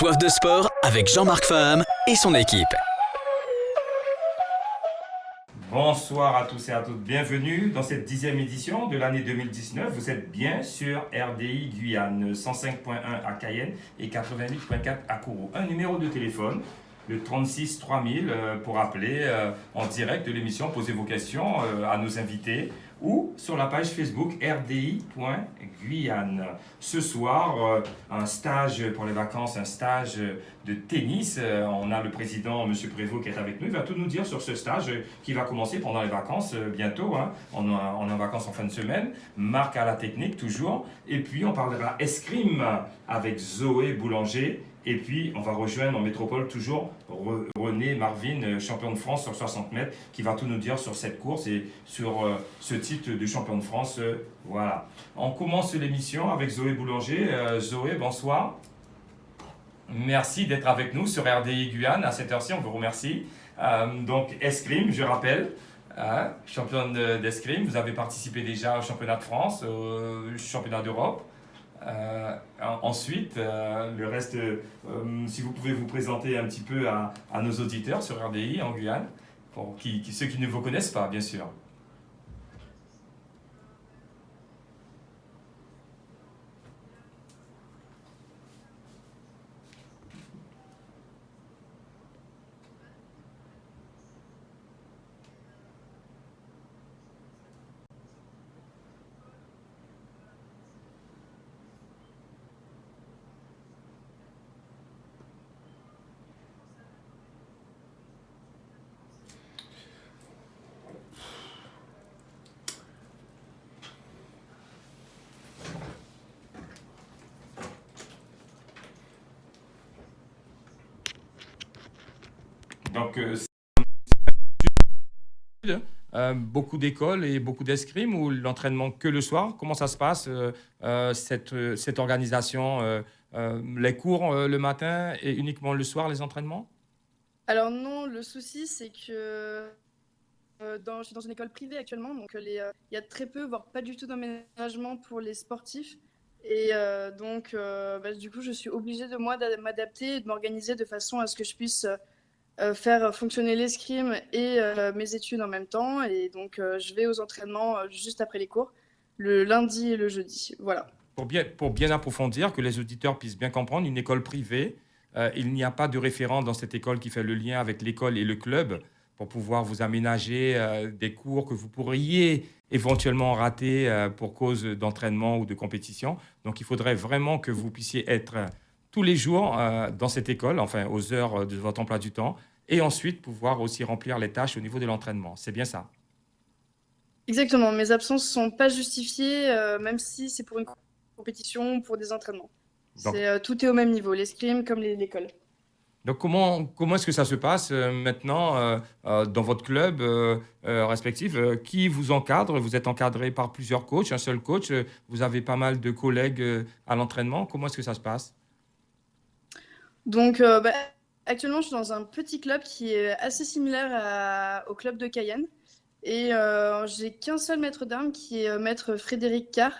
Soif de sport avec Jean-Marc Faham et son équipe. Bonsoir à tous et à toutes, bienvenue dans cette 10e édition de l'année 2019. Vous êtes bien sur RDI Guyane, 105.1 à Cayenne et 88.4 à Kourou. Un numéro de téléphone, le 36 3000, pour appeler en direct de l'émission, poser vos questions à nos invités ou sur la page Facebook rdi.guyane. Ce soir, un stage pour les vacances, un stage de tennis. On a le président, M. Prévost, qui est avec nous. Il va tout nous dire sur ce stage qui va commencer pendant les vacances bientôt. On est en vacances en fin de semaine. Marc à la technique, toujours. Et puis, on parlera escrime avec Zoé Boulanger. Et puis, on va rejoindre en métropole toujours René Marvin, champion de France sur 60 mètres, qui va tout nous dire sur cette course et sur ce titre de champion de France. Voilà. On commence l'émission avec Zoé Boulanger. Zoé, bonsoir. Merci d'être avec nous sur RDI Guyane. À cette heure-ci, on vous remercie. Donc, escrime, je rappelle, championne d'escrime. Vous avez participé déjà au championnat de France, au championnat d'Europe. Ensuite, le reste, si vous pouvez vous présenter un petit peu à nos auditeurs sur RDI en Guyane, pour ceux qui ne vous connaissent pas, bien sûr. Donc, beaucoup d'écoles et beaucoup d'escrime ou l'entraînement que le soir? Comment ça se passe, cette organisation? Les cours le matin et uniquement le soir, les entraînements? Alors non, le souci c'est que je suis dans une école privée actuellement, donc il y a très peu, voire pas du tout d'aménagement pour les sportifs. Et du coup, je suis obligée de m'adapter et de m'organiser de façon à ce que je puisse faire fonctionner l'escrime et mes études en même temps. Et donc, je vais aux entraînements juste après les cours, le lundi et le jeudi. Voilà. Pour bien approfondir, que les auditeurs puissent bien comprendre, une école privée, il n'y a pas de référent dans cette école qui fait le lien avec l'école et le club pour pouvoir vous aménager des cours que vous pourriez éventuellement rater pour cause d'entraînement ou de compétition. Donc, il faudrait vraiment que vous puissiez être tous les jours dans cette école, enfin aux heures de votre emploi du temps, et ensuite pouvoir aussi remplir les tâches au niveau de l'entraînement. C'est bien ça? Exactement, mes absences ne sont pas justifiées, même si c'est pour une compétition ou pour des entraînements. Donc, Tout est au même niveau, l'escrime comme l'école. Donc, comment est-ce que ça se passe maintenant dans votre club respectif? Qui vous encadre? Vous êtes encadré par plusieurs coachs, un seul coach? Vous avez pas mal de collègues à l'entraînement. Comment est-ce que ça se passe? Donc, actuellement, je suis dans un petit club qui est assez similaire au club de Cayenne. Et j'ai qu'un seul maître d'armes qui est maître Frédéric Carr.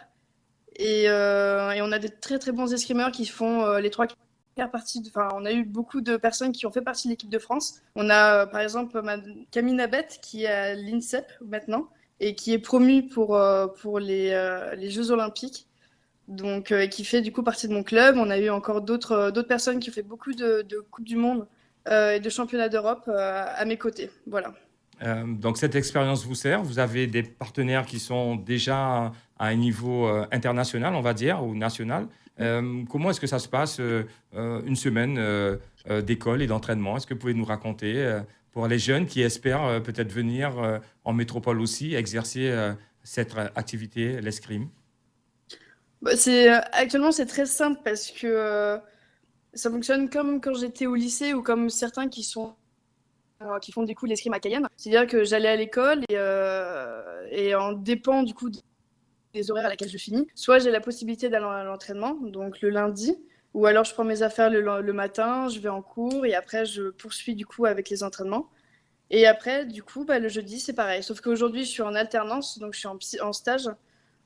Et on a des très très bons escrimeurs qui font les trois quarts partie. Enfin, on a eu beaucoup de personnes qui ont fait partie de l'équipe de France. On a par exemple Camille Nabet qui est à l'INSEP maintenant et qui est promue pour les Jeux Olympiques. Donc, qui fait du coup partie de mon club. On a eu encore d'autres personnes qui ont fait beaucoup de Coupes du Monde et de Championnats d'Europe à mes côtés. Voilà. Donc, cette expérience vous sert. Vous avez des partenaires qui sont déjà à un niveau international, on va dire, ou national. Comment est-ce que ça se passe une semaine d'école et d'entraînement? Est-ce que vous pouvez nous raconter pour les jeunes qui espèrent peut-être venir en métropole aussi exercer cette activité, l'escrime? Actuellement, c'est très simple parce que ça fonctionne comme quand j'étais au lycée ou comme certains qui font du coup l'escrime à Cayenne. C'est-à-dire que j'allais à l'école et en dépend du coup des horaires à laquelle je finis. Soit j'ai la possibilité d'aller à l'entraînement, donc le lundi, ou alors je prends mes affaires le matin, je vais en cours et après je poursuis du coup avec les entraînements. Et après, du coup, le jeudi, c'est pareil. Sauf qu'aujourd'hui, je suis en alternance, donc je suis en stage.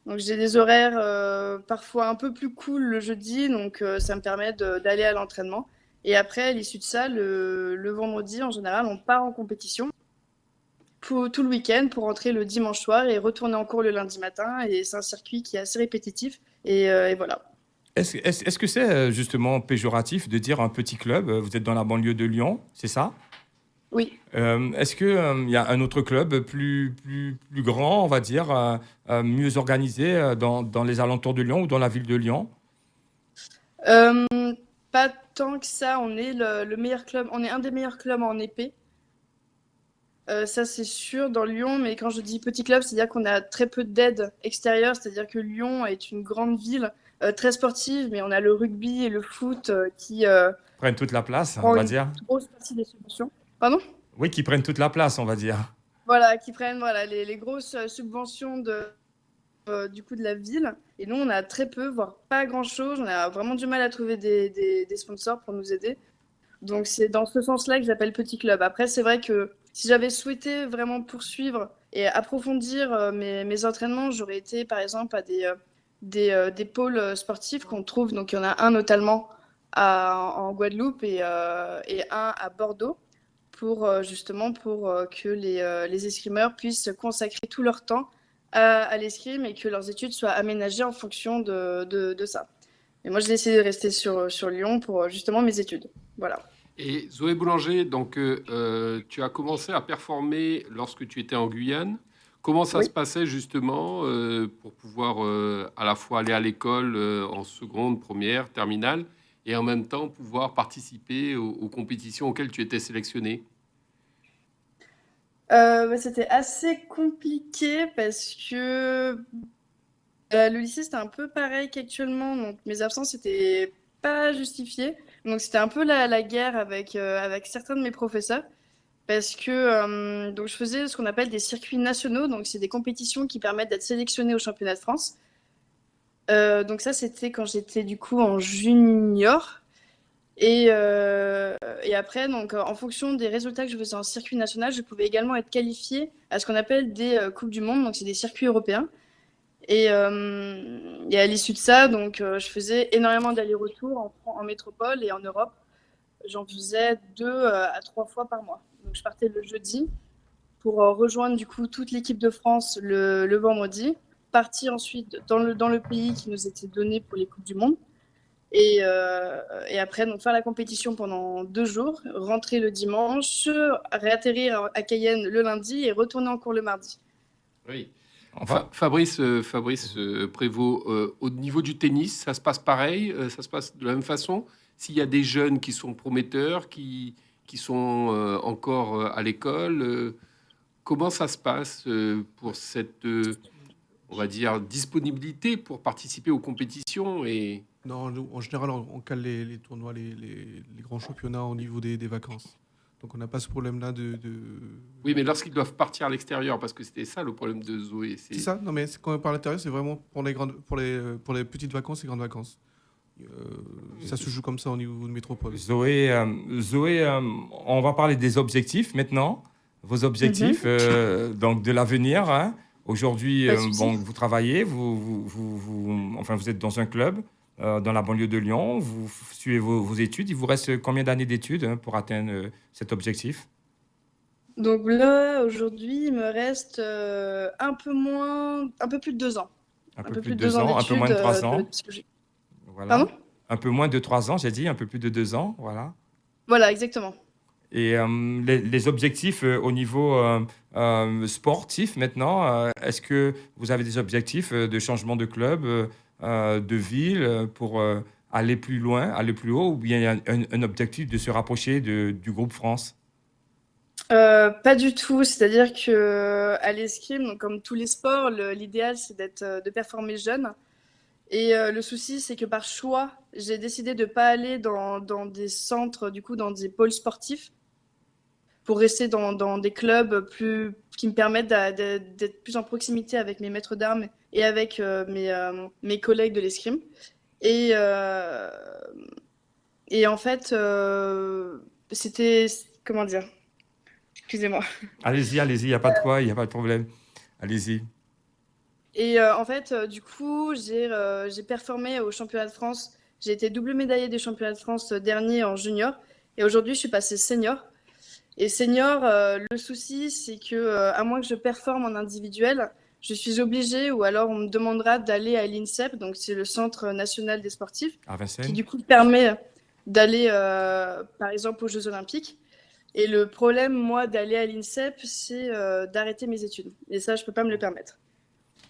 Donc j'ai des horaires parfois un peu plus cool le jeudi, donc ça me permet d'aller à l'entraînement. Et après, à l'issue de ça, le vendredi, en général, on part en compétition pour tout le week-end pour rentrer le dimanche soir et retourner en cours le lundi matin. Et c'est un circuit qui est assez répétitif. Et voilà. Est-ce que c'est justement péjoratif de dire un petit club? Vous êtes dans la banlieue de Lyon, c'est ça? Oui. Est-ce qu'il y a un autre club plus grand, on va dire, mieux organisé dans les alentours de Lyon ou dans la ville de Lyon? Euh, Pas tant que ça. On est le meilleur club. On est un des meilleurs clubs en épée. Ça, c'est sûr, dans Lyon, mais quand je dis petit club, c'est-à-dire qu'on a très peu d'aide extérieure, c'est-à-dire que Lyon est une grande ville très sportive, mais on a le rugby et le foot qui Prennent toute la place, on prend va une dire. grosse partie des subventions. Pardon? Oui, qui prennent toute la place, on va dire. Voilà, qui prennent voilà, les grosses subventions du coup de la ville. Et nous, on a très peu, voire pas grand-chose. On a vraiment du mal à trouver des sponsors pour nous aider. Donc c'est dans ce sens-là que j'appelle petit club. Après, c'est vrai que si j'avais souhaité vraiment poursuivre et approfondir mes entraînements, j'aurais été par exemple à des pôles sportifs qu'on trouve. Donc il y en a un notamment en Guadeloupe et un à Bordeaux pour justement pour que les escrimeurs puissent consacrer tout leur temps à l'escrime et que leurs études soient aménagées en fonction de ça. Et moi, j'ai décidé de rester sur Lyon pour justement mes études. Voilà. Et Zoé Boulanger, donc tu as commencé à performer lorsque tu étais en Guyane. Comment ça Oui. se passait justement pour pouvoir à la fois aller à l'école en seconde, première, terminale, et en même temps pouvoir participer aux compétitions auxquelles tu étais sélectionné? Bah, c'était assez compliqué parce que le lycée, c'était un peu pareil qu'actuellement. Donc, mes absences n'étaient pas justifiées. Donc, c'était un peu la guerre avec certains de mes professeurs. Parce que donc je faisais ce qu'on appelle des circuits nationaux. Donc, c'est des compétitions qui permettent d'être sélectionné au championnat de France. Donc, ça, c'était quand j'étais du coup en junior. Et après, donc, en fonction des résultats que je faisais en circuit national, je pouvais également être qualifiée à ce qu'on appelle des Coupes du Monde. Donc, c'est des circuits européens. Et à l'issue de ça, donc, je faisais énormément d'allers-retours en métropole et en Europe. J'en faisais 2 à 3 fois par mois. Donc, je partais le jeudi pour rejoindre du coup toute l'équipe de France le vendredi, partir ensuite dans le pays qui nous était donné pour les Coupes du Monde. Et après, donc, faire la compétition pendant 2 jours, rentrer le dimanche, réatterrir à Cayenne le lundi et retourner en cours le mardi. Oui. Enfin, Fabrice Prévost, au niveau du tennis, ça se passe pareil, ça se passe de la même façon. S'il y a des jeunes qui sont prometteurs, qui sont encore à l'école, comment ça se passe pour cette, on va dire, disponibilité pour participer aux compétitions et... Non, nous, en général, on cale les tournois, les grands championnats au niveau des vacances. Donc on n'a pas ce problème-là Oui, mais lorsqu'ils doivent partir à l'extérieur, parce que c'était ça le problème de Zoé, C'est ça, non mais quand on parle à l'intérieur, c'est vraiment pour les petites vacances et grandes vacances. Ça se joue comme ça au niveau de métropole. Zoé, on va parler des objectifs maintenant. Vos objectifs, donc de l'avenir, hein. Aujourd'hui, Pas de souci. bon, vous travaillez, enfin, vous êtes dans un club dans la banlieue de Lyon, vous suivez vos études. Il vous reste combien d'années d'études hein, pour atteindre cet objectif? Donc là, aujourd'hui, il me reste un peu plus de 2 ans. Un Un peu peu plus plus de de deux deux ans ans, un peu moins d'études de 3 ans. de ce que j'ai. Voilà. Pardon? Un peu moins de 3 ans, j'ai dit, un peu plus de 2 ans. Voilà. Voilà, exactement. Et les objectifs au niveau sportif maintenant, est-ce que vous avez des objectifs de changement de club, de ville pour aller plus loin, aller plus haut, ou bien il y a un objectif de se rapprocher du groupe France? Pas du tout. C'est-à-dire que à l'escrime, donc comme tous les sports, l'idéal c'est de performer jeune. Et le souci, c'est que par choix, j'ai décidé de pas aller dans des centres, du coup, dans des pôles sportifs, pour rester dans des clubs qui me permettent d'être plus en proximité avec mes maîtres d'armes et avec mes collègues de l'escrime. Et, euh, et en fait, c'était, comment dire? Excusez-moi. Allez-y, il n'y a pas de quoi, il n'y a pas de problème. Allez-y. Et en fait, du coup, j'ai performé au championnat de France. J'ai été double médaillée des championnats de France dernier en junior. Et aujourd'hui, je suis passée senior. Et senior, le souci, c'est que à moins que je performe en individuel, je suis obligée, ou alors on me demandera d'aller à l'INSEP, donc c'est le Centre national des sportifs, À qui Vincennes. du coup permet d'aller, par exemple, aux Jeux Olympiques. Et le problème, moi, d'aller à l'INSEP, c'est d'arrêter mes études. Et ça, je ne peux pas me le permettre.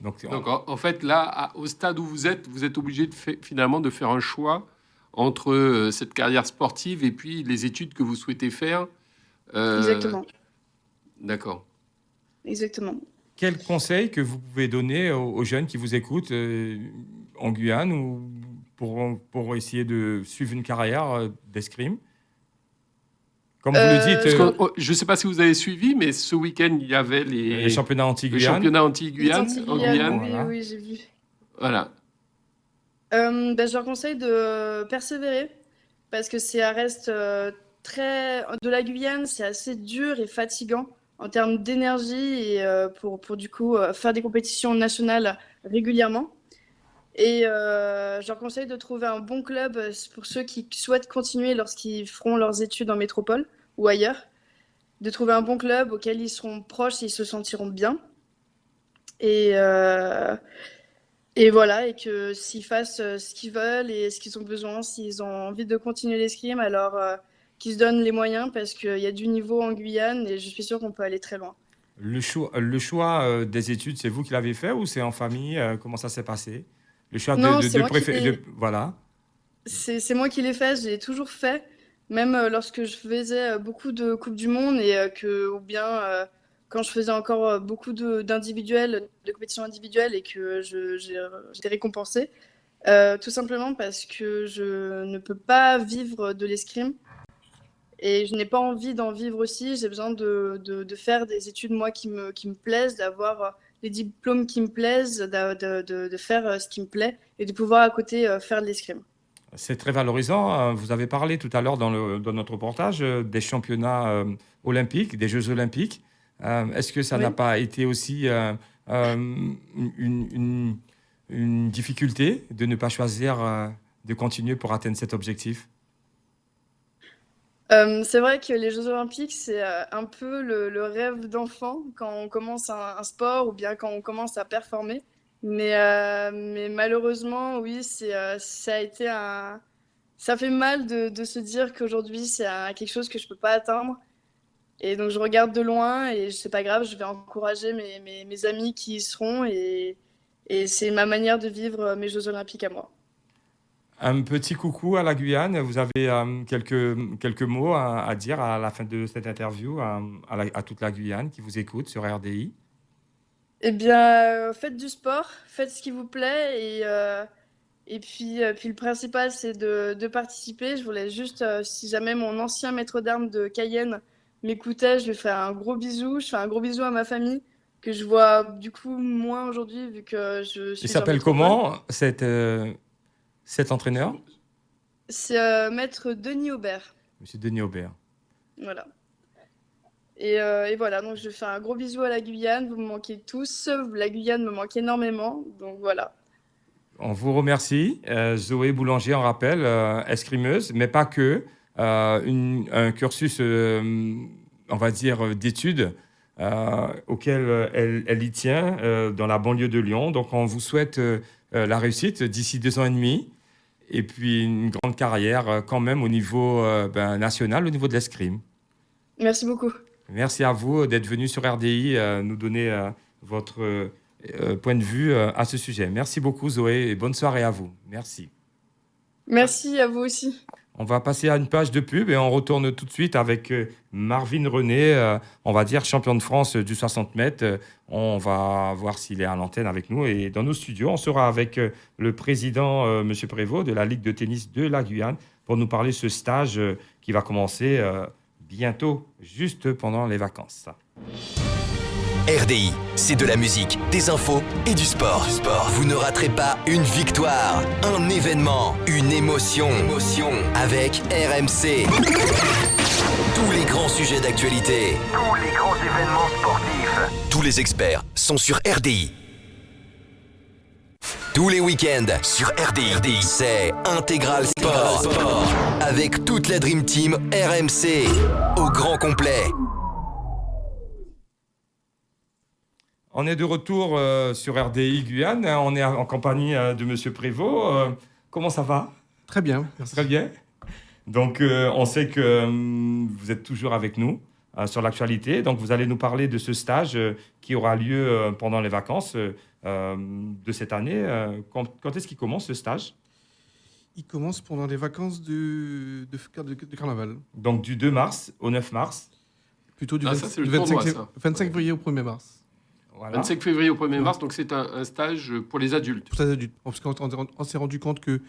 Donc, Donc en fait, là, au stade où vous êtes obligé finalement de faire un choix entre cette carrière sportive et puis les études que vous souhaitez faire. Exactement. D'accord. Exactement. quel conseil que vous pouvez donner aux jeunes qui vous écoutent en Guyane ou pour essayer de suivre une carrière d'escrime? Comme vous le dites, Je ne sais pas si vous avez suivi, mais ce week-end, il y avait les championnats le anti-Guyane. championnat anti-Guyane en Guyane. Oui, Voilà. oui, j'ai vu. Voilà. Je leur conseille de persévérer parce que ça reste très... De la Guyane, c'est assez dur et fatigant en termes d'énergie et pour du coup faire des compétitions nationales régulièrement. Et je leur conseille de trouver un bon club pour ceux qui souhaitent continuer lorsqu'ils feront leurs études en métropole ou ailleurs. De trouver un bon club auquel ils seront proches et ils se sentiront bien. Et voilà, et que s'ils fassent ce qu'ils veulent et ce qu'ils ont besoin, s'ils ont envie de continuer l'escrime, alors qu'ils se donnent les moyens parce qu'il y a du niveau en Guyane et je suis sûre qu'on peut aller très loin. Le choix des études, c'est vous qui l'avez fait ou c'est en famille? Comment ça s'est passé? Le choix Non, de c'est moi qui préférer. Voilà. C'est moi qui l'ai fait, je l'ai toujours fait, même lorsque je faisais beaucoup de Coupes du Monde ou bien quand je faisais encore beaucoup d'individuels, de compétitions individuelles et que j'étais récompensée. Tout simplement parce que je ne peux pas vivre de l'escrime et je n'ai pas envie d'en vivre aussi. J'ai besoin de faire des études, moi, qui me plaisent, d'avoir les diplômes qui me plaisent, de faire ce qui me plaît et de pouvoir à côté faire de l'escrime. C'est très valorisant. Vous avez parlé tout à l'heure dans notre reportage des championnats olympiques, des Jeux olympiques. Est-ce que ça n'a pas été aussi une difficulté de ne pas choisir de continuer pour atteindre cet objectif? C'est vrai que les Jeux Olympiques, c'est un peu le rêve d'enfant quand on commence un sport ou bien quand on commence à performer. Mais malheureusement, oui, ça a été ça fait mal de se dire qu'aujourd'hui, c'est quelque chose que je ne peux pas atteindre. Et donc, je regarde de loin et c'est pas grave, je vais encourager mes amis qui y seront et c'est ma manière de vivre mes Jeux Olympiques à moi. Un petit coucou à la Guyane. Vous avez quelques mots à dire à la fin de cette interview à toute la Guyane qui vous écoute sur RDI? Eh bien, faites du sport, faites ce qui vous plaît et puis le principal, c'est de participer. Je voulais juste, si jamais mon ancien maître d'armes de Cayenne m'écoutait, je lui fais un gros bisou. Je fais un gros bisou à ma famille que je vois du coup moins aujourd'hui vu que je suis Il s'appelle comment cet entraîneur? C'est maître Denis Aubert. Monsieur Denis Aubert. Voilà. Et voilà, donc je fais un gros bisou à la Guyane. Vous me manquez tous. La Guyane me manque énormément. Donc voilà. On vous remercie. Zoé Boulanger, en rappel, escrimeuse, mais pas que. Un cursus, on va dire, d'études auquel elle y tient dans la banlieue de Lyon. Donc, on vous souhaite la réussite d'ici 2 ans et demi. Et puis, une grande carrière quand même au niveau national, au niveau de l'escrime. Merci beaucoup. Merci à vous d'être venu sur RDI nous donner votre point de vue à ce sujet. Merci beaucoup, Zoé, et bonne soirée à vous. Merci. Merci à vous aussi. On va passer à une page de pub et on retourne tout de suite avec Marvin René, on va dire champion de France du 60 mètres. On va voir s'il est à l'antenne avec nous. Et dans nos studios, on sera avec le président, M. Prévost, de la Ligue de tennis de la Guyane, pour nous parler de ce stage qui va commencer bientôt, juste pendant les vacances. RDI, c'est de la musique, des infos et du sport. Vous ne raterez pas une victoire, un événement, une émotion. Avec RMC. Tous les grands sujets d'actualité. Tous les grands événements sportifs. Tous les experts sont sur RDI. Tous les week-ends sur RDI, c'est Intégral Sport. Avec toute la Dream Team RMC au grand complet. On est de retour sur RDI Guyane. On est en compagnie de Monsieur Prévost. Comment ça va? Très bien, merci. Très bien. Donc, on sait que vous êtes toujours avec nous sur l'actualité. Donc, vous allez nous parler de ce stage qui aura lieu pendant les vacances de cette année. Quand est-ce qu'il commence, ce stage? Il commence pendant les vacances de carnaval. Donc, du 2 mars au 9 mars. Plutôt du ça, c'est le 25, tournoi, ça. 25 février au 1er mars. Voilà. 25 février au 1er mars, donc c'est un stage pour les adultes. Pour les adultes. Parce qu'on s'est rendu compte qu'il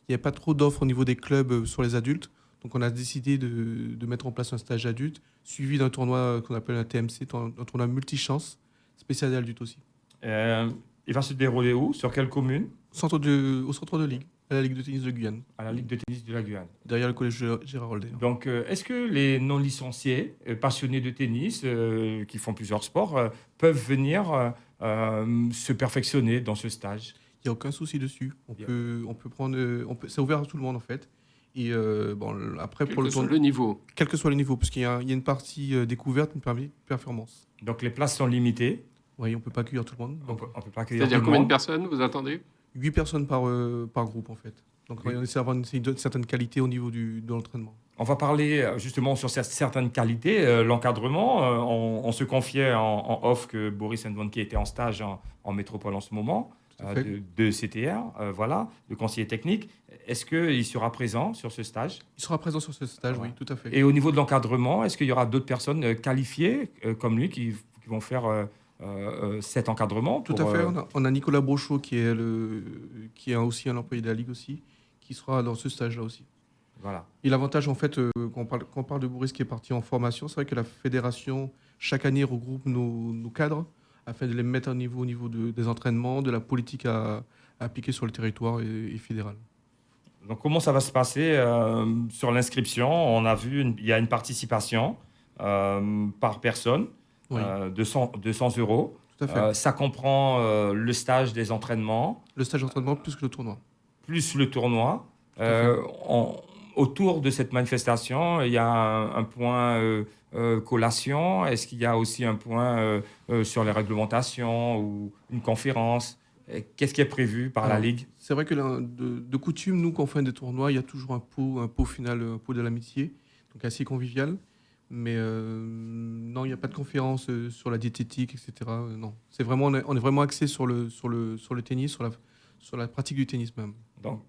n'y avait pas trop d'offres au niveau des clubs sur les adultes. Donc on a décidé de mettre en place un stage adulte, suivi d'un tournoi qu'on appelle un TMC, un tournoi multichance, spécial adultes aussi. Il va se dérouler où? Sur quelle commune? Au centre de ligue, à la Ligue de tennis de Guyane, À la Ligue de tennis de la Guyane. derrière le collège Gérard Roldet. Donc, est-ce que les non-licenciés, passionnés de tennis, qui font plusieurs sports, peuvent venir se perfectionner dans ce stage? Il n'y a aucun souci dessus. On peut prendre, c'est ouvert à tout le monde en fait. Et après, Quel pour que le soit tournoi, le niveau. quel que soit le niveau, parce qu'il y a une partie découverte, une partie performance. Donc, les places sont limitées. Oui, on ne peut pas accueillir tout le monde. On Donc, ne peut pas accueillir tout C'est-à-dire le combien de monde. personnes vous attendez? 8 personnes par groupe en fait. Donc Oui. on essaie d'avoir une certaine qualité au niveau de l'entraînement. On va parler justement sur certaines qualités. L'encadrement, on se confiait en off que Boris Ndwan, qui était en stage en métropole en ce moment, Tout à fait. de CTR, voilà, le conseiller technique. Est-ce qu'il sera présent sur ce stage? Il sera présent sur ce stage, Ouais. oui, tout à fait. Et au niveau de l'encadrement, est-ce qu'il y aura d'autres personnes qualifiées comme lui qui vont faire cet encadrement Tout pour, à fait. On a Nicolas Brochot qui est aussi un employé de la Ligue aussi, qui sera dans ce stage-là aussi. Voilà. Et l'avantage, en fait, quand on parle de Boris qui est parti en formation, c'est vrai que la fédération, chaque année, regroupe nos cadres afin de les mettre au niveau des entraînements, de la politique à appliquer sur le territoire et fédéral. Donc, comment ça va se passer sur l'inscription? On a vu, il y a une participation par personne, Oui, 200 euros. tout à fait. Ça comprend le stage des entraînements, Le stage d'entraînement plus que le tournoi. plus le tournoi. Tout à fait. Autour de cette manifestation, il y a un point collation. Est-ce qu'il y a aussi un point sur les réglementations ou une conférence? Qu'est-ce qui est prévu par la Alors, Ligue? C'est vrai que de coutume, nous, quand on fait des tournois, il y a toujours un pot final, un pot de l'amitié, donc assez convivial. Mais non, il n'y a pas de conférence sur la diététique, etc. Non, on est vraiment axé sur le tennis, sur la pratique du tennis même. Donc,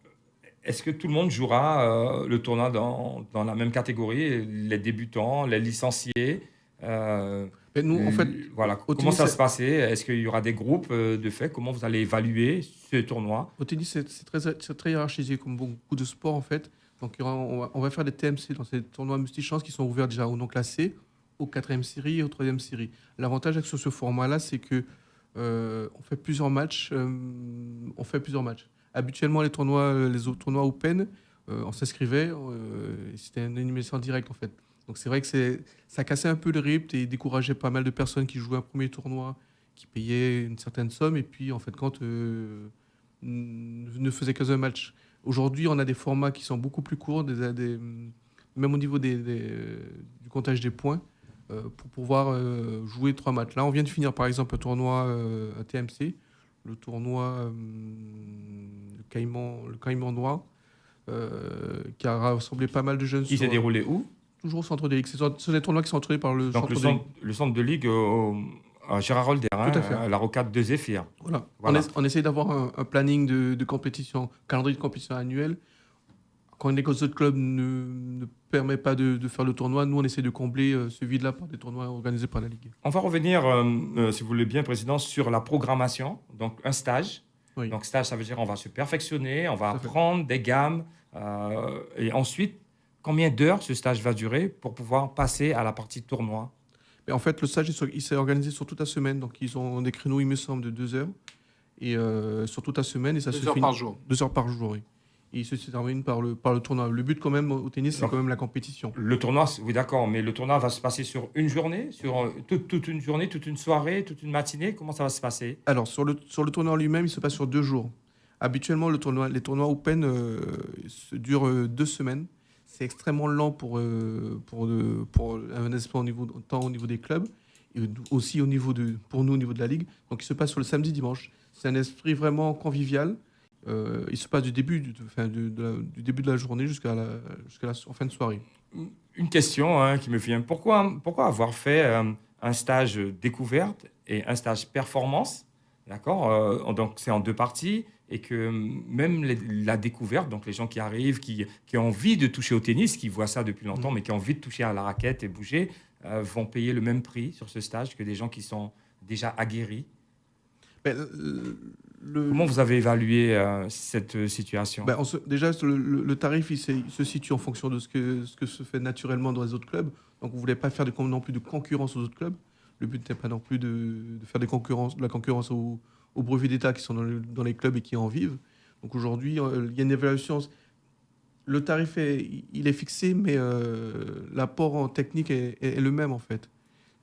est-ce que tout le monde jouera le tournoi dans la même catégorie, les débutants, les licenciés? Mais nous, en fait, Voilà. au Comment tennis, ça se passer? Est-ce qu'il y aura des groupes de fait? Comment vous allez évaluer ce tournoi? au tennis, c'est très hiérarchisé, comme beaucoup de sports, en fait. Donc, on va faire des TMC dans ces tournois multichances qui sont ouverts déjà aux non classés, aux 4e séries et aux 3e séries. L'avantage sur ce format-là, c'est que on fait plusieurs matchs. Habituellement, les autres tournois Open, on s'inscrivait, c'était une élimination directe en fait. Donc c'est vrai que ça cassait un peu le rythme et décourageait pas mal de personnes qui jouaient un premier tournoi, qui payaient une certaine somme et puis en fait quand ne faisaient qu'un match. Aujourd'hui, on a des formats qui sont beaucoup plus courts, même au niveau du comptage des points, pour pouvoir jouer 3 matchs. Là, on vient de finir par exemple un tournoi à TMC, le tournoi le Caïman Noir, qui a rassemblé pas mal de jeunes. Qui s'est déroulé où? Toujours au centre des ligues. Ce sont des tournois qui sont entraînés par le Donc, centre des ligues. le centre de ligue à Gérard Roldet, Tout à fait. à la rocade de Zéphyr. Voilà. Voilà. On essaye d'avoir un planning de compétition, calendrier de compétition annuel. Quand les autres clubs ne permet pas de faire le tournoi, nous, on essaie de combler ce vide-là par des tournois organisés par la Ligue. On va revenir, si vous voulez bien, Président, sur la programmation. Donc, un stage. Oui. Donc, stage, ça veut dire on va se perfectionner, on va Tout à fait. apprendre des gammes. Et ensuite, combien d'heures ce stage va durer pour pouvoir passer à la partie tournoi? Mais en fait, le stage, il s'est organisé sur toute la semaine. Donc, ils ont des créneaux, il me semble, de 2 heures. Et sur toute la semaine. Et ça 2 se heures finit par jour. 2 heures par jour, oui. Et il se termine par le tournoi. Le but, quand même, au tennis, c'est Donc, quand même la compétition. Le tournoi, oui, d'accord, mais le tournoi va se passer sur une journée, sur toute une journée, toute une soirée, toute une matinée. Comment ça va se passer? Alors, sur le tournoi en lui-même, il se passe sur 2 jours. Habituellement, les tournois Open durent 2 semaines. C'est extrêmement lent pour un espoir tant au niveau des clubs et aussi pour nous au niveau de la Ligue. Donc il se passe sur le samedi, dimanche. C'est un esprit vraiment convivial. Il se passe du début de la journée jusqu'à la fin de soirée. Une question qui me vient. Pourquoi avoir fait un stage découverte et un stage performance? D'accord. Donc, c'est en 2 parties. Et que même la découverte, donc les gens qui arrivent, qui ont envie de toucher au tennis, qui voient ça depuis longtemps, mais qui ont envie de toucher à la raquette et bouger, vont payer le même prix sur ce stage que des gens qui sont déjà aguerris. Ben, Comment vous avez évalué cette situation? Déjà, le tarif, il se situe en fonction de ce que se fait naturellement dans les autres clubs. Donc, on ne voulait pas faire non plus de concurrence aux autres clubs. Le but n'était pas non plus de faire de la concurrence aux brevets d'État qui sont dans les clubs et qui en vivent. Donc, aujourd'hui, il y a une évaluation. Le tarif, il est fixé, mais l'apport en technique est le même, en fait.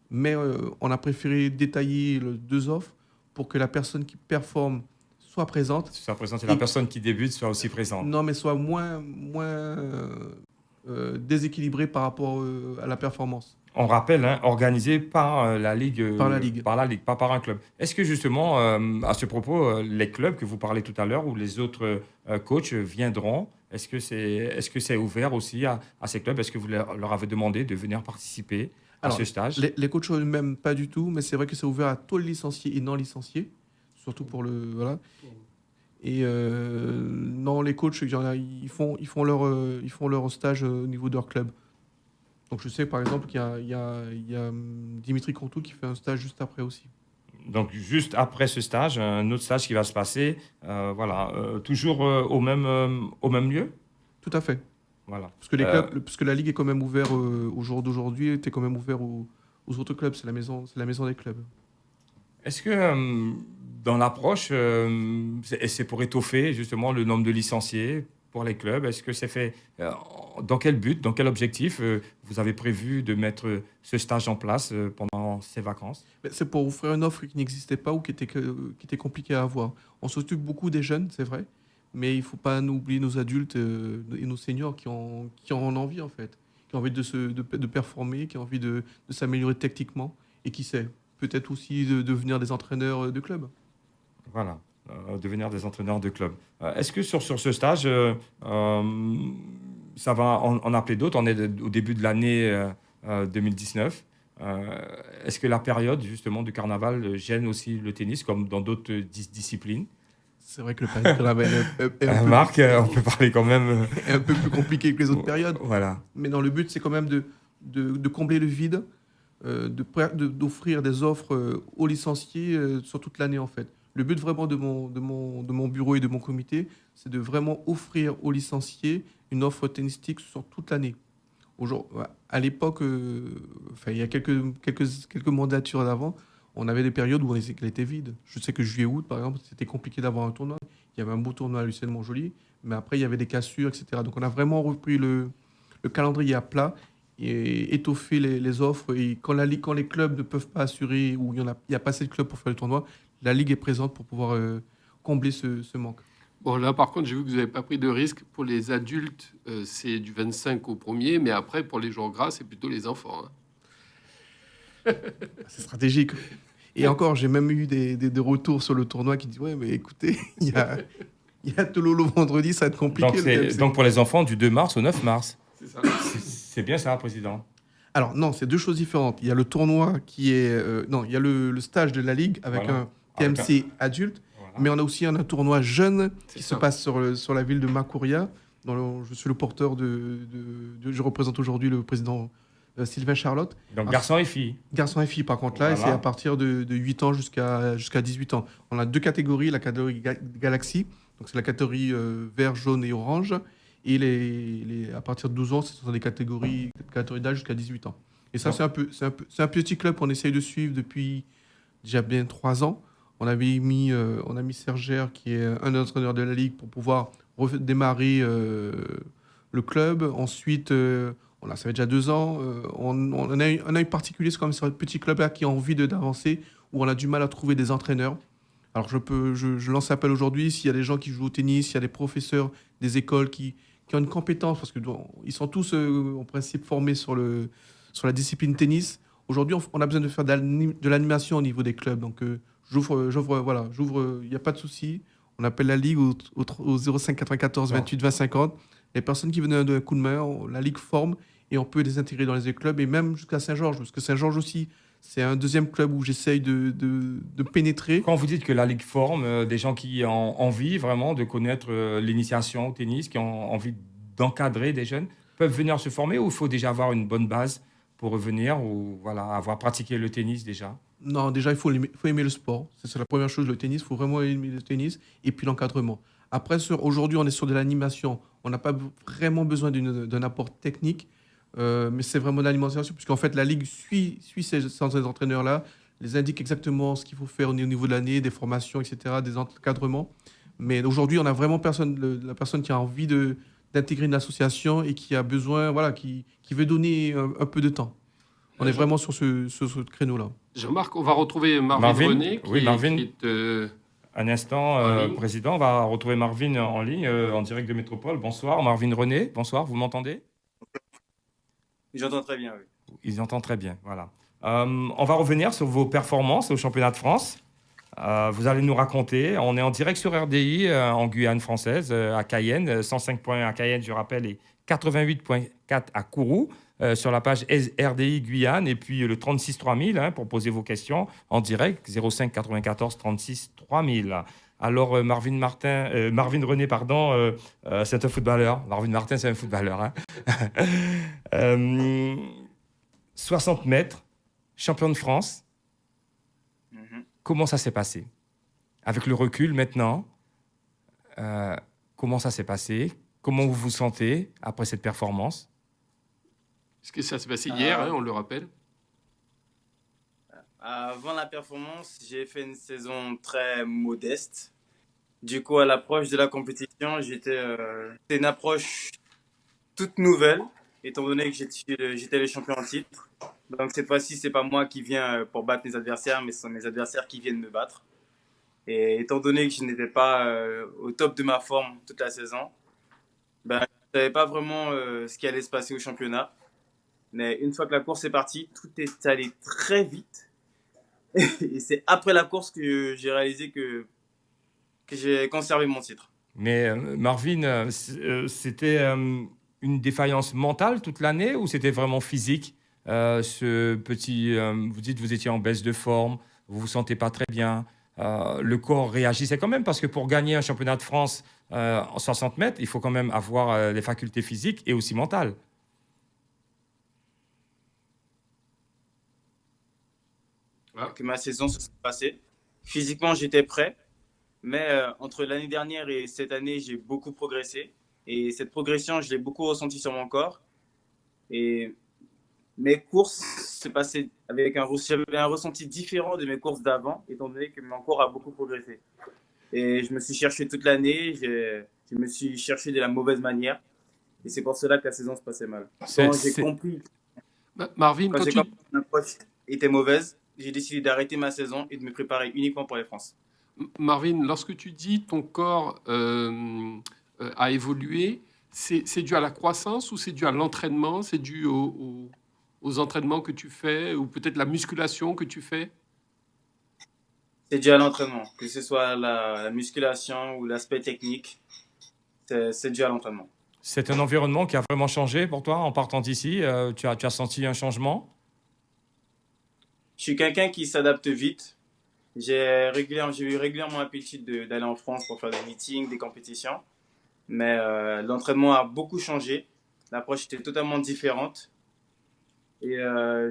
Mais on a préféré détailler 2 offres pour que la personne qui performe soit présente. Soit présente et la personne qui débute soit aussi présente. Non, mais soit moins déséquilibrée par rapport à la performance. On rappelle, organisé par la Ligue. Par la Ligue. Par la Ligue, pas par un club. Est-ce que justement, à ce propos, les clubs que vous parlez tout à l'heure ou les autres coachs viendront? Est-ce que c'est ouvert aussi à ces clubs? Est-ce que vous leur avez demandé de venir participer à ce stage? Les coachs eux-mêmes, pas du tout, mais c'est vrai que c'est ouvert à tous les licenciés et non licenciés, surtout pour le... Voilà. Et non, les coachs, ils font leur stage au niveau de leur club. Donc je sais par exemple qu'il y a Dimitri Contou qui fait un stage juste après aussi. Donc juste après ce stage, un autre stage qui va se passer, toujours au même lieu? Tout à fait. Voilà. Parce que, parce que la Ligue est quand même ouverte au jour d'aujourd'hui, était quand même ouvert aux autres clubs. C'est la maison des clubs. Est-ce que dans l'approche, c'est pour étoffer justement le nombre de licenciés pour les clubs? Est-ce que c'est fait dans quel but, dans quel objectif vous avez prévu de mettre ce stage en place pendant ces vacances? C'est pour offrir une offre qui n'existait pas ou qui était compliquée à avoir. On s'occupe beaucoup des jeunes, c'est vrai, mais il ne faut pas oublier nos adultes et nos seniors qui en ont envie, en fait, qui ont envie de performer, qui ont envie de s'améliorer techniquement et qui sait, peut-être aussi de devenir des entraîneurs de club. Voilà. Devenir des entraîneurs de club. Est-ce que sur ce stage, ça va en appeler d'autres? On est au début de l'année 2019. Est-ce que la période justement du carnaval gêne aussi le tennis comme dans d'autres disciplines? C'est vrai que le carnaval Marc, on peut parler quand même... est un peu plus compliqué que les autres périodes. Voilà. Mais dans le but, c'est quand même de combler le vide, d'offrir des offres aux licenciés sur toute l'année en fait. Le but vraiment de mon bureau et de mon comité, c'est de vraiment offrir aux licenciés une offre tennistique sur toute l'année. À l'époque, il y a quelques mandatures d'avant, on avait des périodes où elle était vide. Je sais que juillet-août, par exemple, c'était compliqué d'avoir un tournoi. Il y avait un beau tournoi à Lucerne Montjoly, mais après, il y avait des cassures, etc. Donc, on a vraiment repris le calendrier à plat et étoffé les offres. Et quand les clubs ne peuvent pas assurer, ou il n'y a pas assez de clubs pour faire le tournoi, la Ligue est présente pour pouvoir combler ce manque. Bon, là, par contre, j'ai vu que vous n'avez pas pris de risque. Pour les adultes, c'est du 25 au 1er, mais après, pour les jours gras, c'est plutôt les enfants. C'est stratégique. Et encore, j'ai même eu des retours sur le tournoi qui disent « Ouais, mais écoutez, il y a Tololo vendredi, ça va être compliqué. » Donc, pour les enfants, du 2 mars au 9 mars. C'est ça. C'est bien ça, Président. Alors, non, c'est 2 choses différentes. Il y a le tournoi qui est... il y a le stage de la Ligue avec un TMC adulte, mais on a aussi un tournoi jeune qui se passe sur la ville de Macouria. Je suis le porteur je représente aujourd'hui le président Sylvain Charlotte. Donc garçons et filles. Garçons et filles, par contre, là, c'est à partir de 8 ans jusqu'à 18 ans. On a 2 catégories, la catégorie Galaxy, donc c'est la catégorie vert, jaune et orange, et à partir de 12 ans, ce sont des catégories d'âge jusqu'à 18 ans. Et ça, c'est un petit club qu'on essaye de suivre depuis déjà bien 3 ans. On a mis Sergère, qui est un entraîneur de la Ligue, pour pouvoir démarrer le club. Ensuite, ça fait déjà 2 ans. On a un œil particulier, c'est comme sur un petit club là qui a envie d'avancer, où on a du mal à trouver des entraîneurs. Alors je lance appel aujourd'hui, s'il y a des gens qui jouent au tennis, s'il y a des professeurs des écoles qui ont une compétence, parce que ils sont tous en principe formés sur la discipline tennis. Aujourd'hui, on a besoin de faire de l'animation au niveau des clubs. Donc j'ouvre, il n'y a pas de souci. On appelle la Ligue au 05 94 28 20 50. Les personnes qui veulent d'un coup de main, la Ligue forme et on peut les intégrer dans les clubs et même jusqu'à Saint-Georges, parce que Saint-Georges aussi, c'est un deuxième club où j'essaye de pénétrer. Quand vous dites que la Ligue forme des gens qui ont envie vraiment de connaître l'initiation au tennis, qui ont envie d'encadrer des jeunes, peuvent venir se former ou il faut déjà avoir une bonne base pour revenir ou voilà, avoir pratiqué le tennis déjà? Non, déjà, il faut aimer le sport. C'est la première chose, le tennis. Il faut vraiment aimer le tennis et puis l'encadrement. Après, aujourd'hui, on est sur de l'animation. On n'a pas vraiment besoin d'un apport technique, mais c'est vraiment de l'alimentation, puisqu'en fait, la Ligue suit ces entraîneurs-là, les indique exactement ce qu'il faut faire au niveau de l'année, des formations, etc., des encadrements. Mais aujourd'hui, on a vraiment la personne qui a envie d'intégrer une association et qui a besoin, voilà, qui veut donner un peu de temps. On est vraiment sur ce créneau-là. Jean-Marc, on va retrouver Marvin René, Marvin. qui est Un instant, Président, on va retrouver Marvin en ligne, en direct de Métropole. Bonsoir, Marvin René. Bonsoir, vous m'entendez? J'entends très bien, oui. Ils entendent très bien, voilà. On va revenir sur vos performances au championnat de France. Vous allez nous raconter. On est en direct sur RDI en Guyane française, à Cayenne. 105 points à Cayenne, je rappelle, et 88,4 à Kourou. Sur la page RDI Guyane et puis le 36 3000 pour poser vos questions en direct, 05 94 36 3000. Alors Marvin René, pardon, c'est un footballeur. Marvin Martin, c'est un footballeur. 60 mètres, champion de France. Comment ça s'est passé? Avec le recul maintenant, comment ça s'est passé? Comment vous vous sentez après cette performance? Est-ce que ça s'est passé hier, on le rappelle? Avant la performance, j'ai fait une saison très modeste. Du coup, à l'approche de la compétition, c'était une approche toute nouvelle, étant donné que j'étais le champion en titre. Donc cette fois-ci, c'est pas moi qui viens pour battre mes adversaires, mais ce sont mes adversaires qui viennent me battre. Et étant donné que je n'étais pas au top de ma forme toute la saison, je ne savais pas vraiment ce qui allait se passer au championnat. Mais une fois que la course est partie, tout est allé très vite. Et c'est après la course que j'ai réalisé que j'ai conservé mon titre. Mais Marvin, c'était une défaillance mentale toute l'année ou c'était vraiment physique? Vous dites que vous étiez en baisse de forme, vous vous sentez pas très bien. Le corps réagissait quand même parce que pour gagner un championnat de France en 60 mètres, il faut quand même avoir les facultés physiques et aussi mentales. Que ma saison se soit passée. Physiquement, j'étais prêt, mais entre l'année dernière et cette année, j'ai beaucoup progressé. Et cette progression, je l'ai beaucoup ressentie sur mon corps. Et mes courses se passaient avec j'avais un ressenti différent de mes courses d'avant, étant donné que mon corps a beaucoup progressé. Et je me suis cherché toute l'année, je me suis cherché de la mauvaise manière. Et c'est pour cela que la saison se passait mal. Quand j'ai compris Marvin, que l'approche était mauvaise, j'ai décidé d'arrêter ma saison et de me préparer uniquement pour les France. Marvin, lorsque tu dis ton corps a évolué, c'est dû à la croissance ou c'est dû à l'entraînement? C'est dû aux entraînements que tu fais ou peut-être la musculation que tu fais? C'est dû à l'entraînement, que ce soit la musculation ou l'aspect technique, c'est dû à l'entraînement. C'est un environnement qui a vraiment changé pour toi en partant d'ici. Tu as senti un changement? Je suis quelqu'un qui s'adapte vite. J'ai eu régulièrement l'appétit d'aller en France pour faire des meetings, des compétitions. Mais l'entraînement a beaucoup changé. L'approche était totalement différente. Et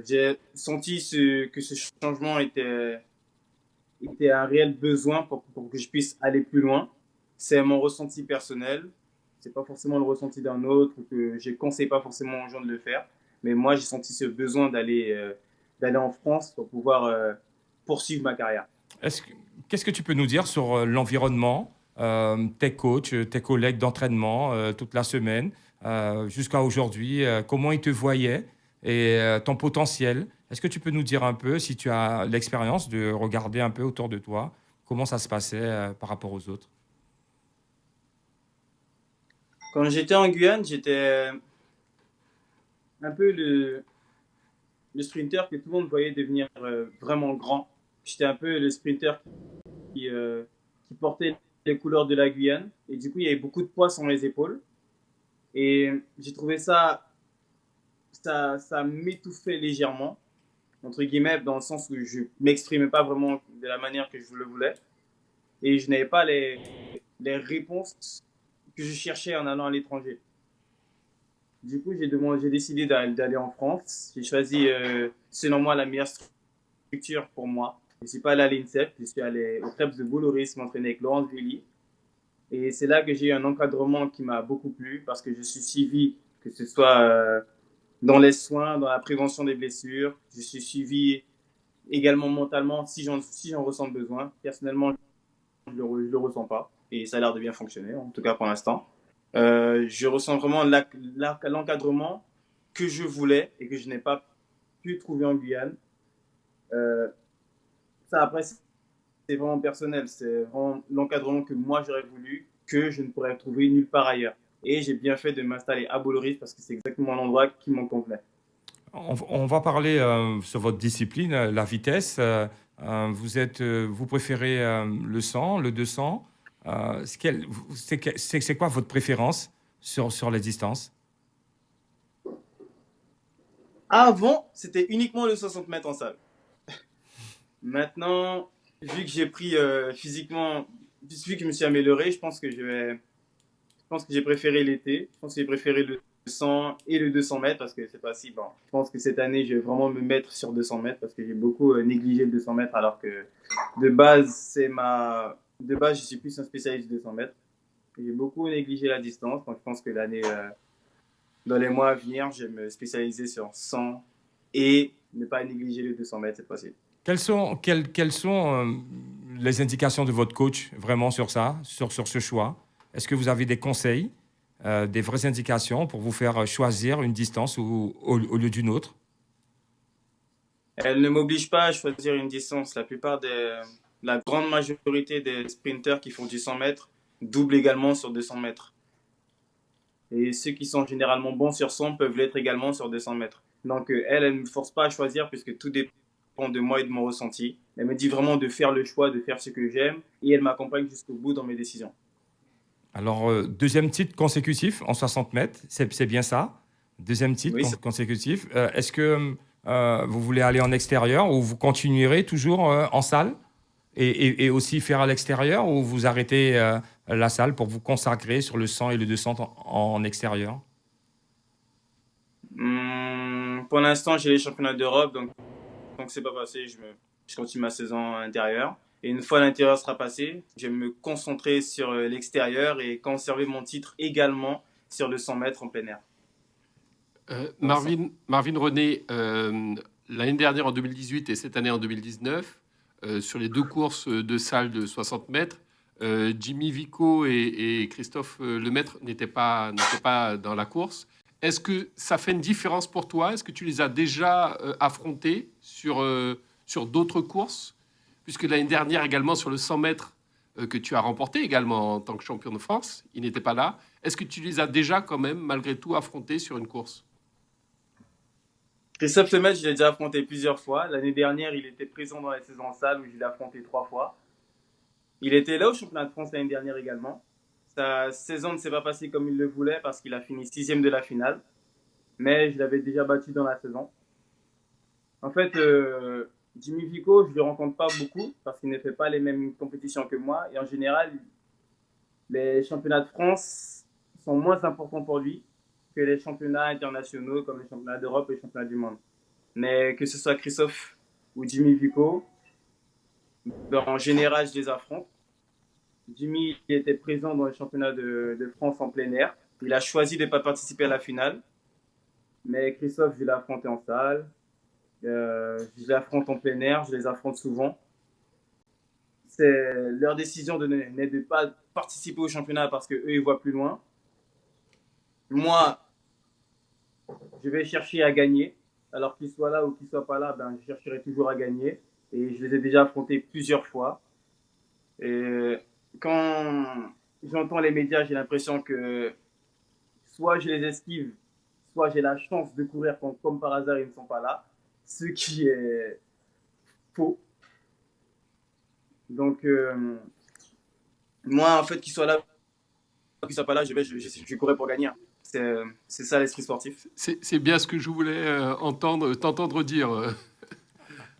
j'ai senti que ce changement était un réel besoin pour que je puisse aller plus loin. C'est mon ressenti personnel. C'est pas forcément le ressenti d'un autre, que je ne conseille pas forcément aux gens de le faire. Mais moi, j'ai senti ce besoin d'aller en France pour pouvoir poursuivre ma carrière. Qu'est-ce que tu peux nous dire sur l'environnement, tes coachs, tes collègues d'entraînement toute la semaine, jusqu'à aujourd'hui, comment ils te voyaient et ton potentiel? Est-ce que tu peux nous dire un peu, si tu as l'expérience de regarder un peu autour de toi, Comment ça se passait par rapport aux autres? Quand j'étais en Guyane, j'étais un peu le sprinter que tout le monde voyait devenir vraiment grand. J'étais un peu le sprinter qui portait les couleurs de la Guyane. Et du coup, il y avait beaucoup de poids sur mes épaules. Et j'ai trouvé ça m'étouffait légèrement, entre guillemets, dans le sens où je m'exprimais pas vraiment de la manière que je le voulais. Et je n'avais pas les réponses que je cherchais en allant à l'étranger. Du coup, j'ai décidé d'aller en France. J'ai choisi, selon moi, la meilleure structure pour moi. Je ne suis pas allé à l'INSEP, je suis allé au Krebs de Boulloris m'entraîner avec Laurence Villy. Et c'est là que j'ai eu un encadrement qui m'a beaucoup plu parce que je suis suivi, que ce soit dans les soins, dans la prévention des blessures. Je suis suivi également mentalement si j'en ressens besoin. Personnellement, je le ressens pas et ça a l'air de bien fonctionner, en tout cas pour l'instant. Je ressens vraiment l'encadrement que je voulais et que je n'ai pas pu trouver en Guyane. Ça, après, c'est vraiment personnel. C'est vraiment l'encadrement que moi j'aurais voulu, que je ne pourrais trouver nulle part ailleurs. Et j'ai bien fait de m'installer à Boulloris parce que c'est exactement l'endroit qui m'en convenait. On va parler sur votre discipline, la vitesse. Vous préférez le 100, le 200. C'est quoi votre préférence sur les distances? Avant, c'était uniquement le 60 mètres en salle. Maintenant, vu que j'ai pris physiquement, vu que je me suis amélioré, je pense que j'ai préféré l'été. Je pense que j'ai préféré le 100 et le 200 mètres parce que c'est pas si bon. Je pense que cette année, je vais vraiment me mettre sur 200 mètres parce que j'ai beaucoup négligé le 200 mètres alors que de base, je suis plus un spécialiste de 200 mètres. J'ai beaucoup négligé la distance, donc je pense que dans les mois à venir, je vais me spécialiser sur 100 et ne pas négliger les 200 mètres cette fois-ci. Quelles sont les indications de votre coach vraiment sur ça, sur ce choix? Est-ce que vous avez des conseils, des vraies indications pour vous faire choisir une distance au lieu d'une autre? Elle ne m'oblige pas à choisir une distance. La grande majorité des sprinters qui font du 100 mètres doublent également sur 200 mètres. Et ceux qui sont généralement bons sur 100 peuvent l'être également sur 200 mètres. Donc elle ne me force pas à choisir puisque tout dépend de moi et de mon ressenti. Elle me dit vraiment de faire le choix, de faire ce que j'aime et elle m'accompagne jusqu'au bout dans mes décisions. Alors, deuxième titre consécutif en 60 mètres, c'est bien ça? Deuxième titre Oui, consécutif. Est-ce que vous voulez aller en extérieur ou vous continuerez toujours en salle et aussi faire à l'extérieur ou vous arrêtez la salle pour vous consacrer sur le 100 et le 200 en extérieur? Pour l'instant, j'ai les championnats d'Europe, donc c'est pas passé. Je continue ma saison intérieure. Et une fois l'intérieur sera passé, je vais me concentrer sur l'extérieur et conserver mon titre également sur le 100 mètres en plein air. Marvin René, l'année dernière en 2018 et cette année en 2019, sur les deux courses de salle de 60 mètres, Jimmy Vico et Christophe Lemaître n'étaient pas dans la course. Est-ce que ça fait une différence pour toi? Est-ce que tu les as déjà affrontés sur d'autres courses? Puisque l'année dernière également sur le 100 mètres que tu as remporté également en tant que champion de France, il n'était pas là. Est-ce que tu les as déjà quand même malgré tout affrontés sur une course? Christophe Lemaitre, je l'ai déjà affronté plusieurs fois. L'année dernière, il était présent dans la saison en salle où je l'ai affronté 3 fois. Il était là au championnat de France l'année dernière également. Sa saison ne s'est pas passée comme il le voulait parce qu'il a fini 6e de la finale. Mais je l'avais déjà battu dans la saison. En fait, Jimmy Vico, je ne le rencontre pas beaucoup parce qu'il ne fait pas les mêmes compétitions que moi. Et en général, les championnats de France sont moins importants pour lui que les championnats internationaux comme les championnats d'Europe et les championnats du monde. Mais que ce soit Christophe ou Jimmy Vico, en général, je les affronte. Jimmy il était présent dans les championnats de France en plein air. Il a choisi de ne pas participer à la finale. Mais Christophe, je l'ai affronté en salle. Je les affronte en plein air, je les affronte souvent. Leur décision n'est de pas participer au championnat parce qu'eux, ils voient plus loin. Moi, je vais chercher à gagner. Alors qu'ils soient là ou qu'ils soient pas là, je chercherai toujours à gagner. Et je les ai déjà affrontés plusieurs fois. Et quand j'entends les médias, j'ai l'impression que soit je les esquive, soit j'ai la chance de courir quand, comme par hasard, ils ne sont pas là, ce qui est faux. Donc, moi, en fait, qu'ils soient là ou qu'ils soient pas là, je courir pour gagner. C'est ça l'esprit sportif. C'est bien ce que je voulais t'entendre dire,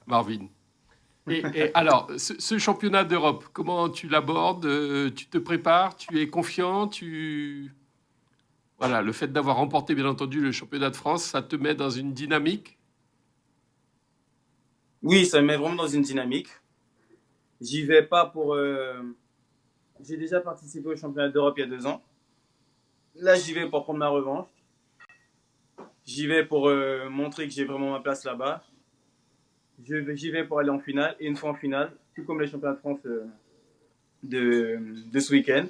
Marvin. Et alors, ce championnat d'Europe, comment tu l'abordes? Tu te prépares? Tu es confiant? Voilà, le fait d'avoir remporté, bien entendu, le championnat de France, ça te met dans une dynamique? Oui, ça me met vraiment dans une dynamique. J'y vais pas pour. J'ai déjà participé au championnat d'Europe il y a 2 ans. Là, j'y vais pour prendre ma revanche. J'y vais pour montrer que j'ai vraiment ma place là-bas. J'y vais pour aller en finale. Et une fois en finale, tout comme les championnats de France de ce week-end,